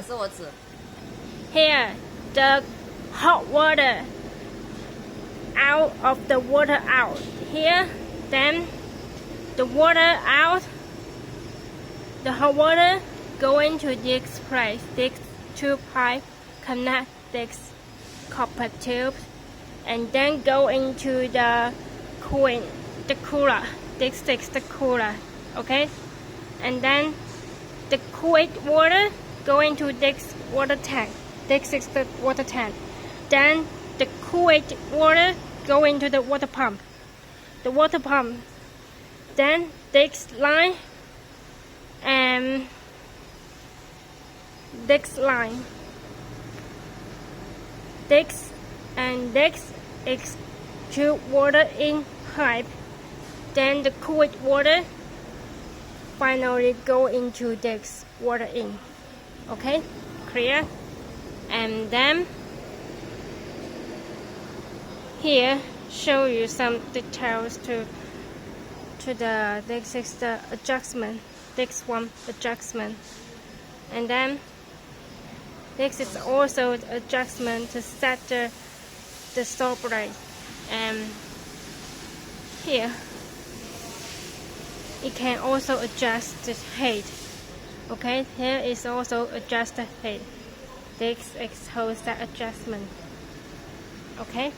是我指。 Here, the hot water out of the water out. Here, then the water out. The hot water go into this place. These two pipes connect this copper tube, and then go into the cooler. This is the cooler, okay? And then the cooled water go into this water tank. This is the water tank. Then the cooled water go into the water pump. The water pump. Then this line and this line. This and this is two water in pipe. Then the cooled water finally go into this water in. Okay, clear? And then here show you some details to the this is the adjustment. This one adjustment, and then this is also the adjustment to set the stop rate. And here it can also adjust the height. Okay, here is also adjust the height. This is holds that adjustment. Okay.